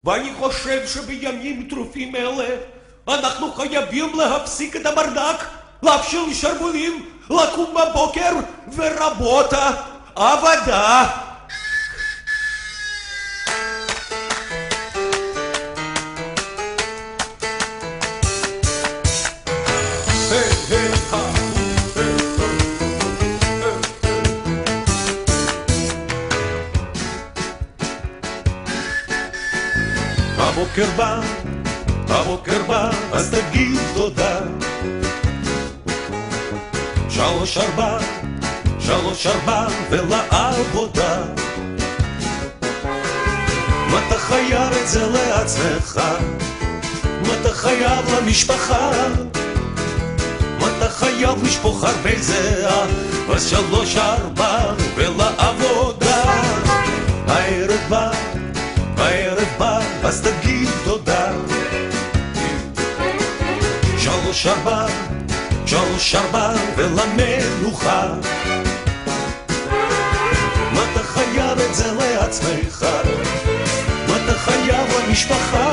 ואני חושב שבימים טרופים אלה אנחנו חייבים להפסיק את הברדק, להפשיל שרוולים, לקום בבוקר ורבות עבודה. הבוקר בא, אז תגיד תודה. 3-4 ולעבודה. מה אתה חייב את זה לעצמך? מה אתה חייב למשפחה? מה אתה חייב לשפוך הרבה זהה? אז 3-4 ולעבודה. הערב בא, אז תגיד תודה. 3-4 ולמנוחה. מה אתה חייב את זה לעצמך? מה אתה חייב למשפחה?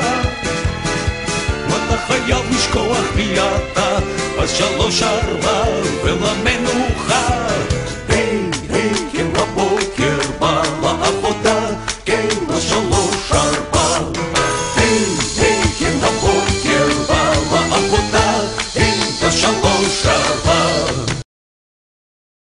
מה אתה חייב לשכוח מי אתה? אז 3-4 ולמנוחה.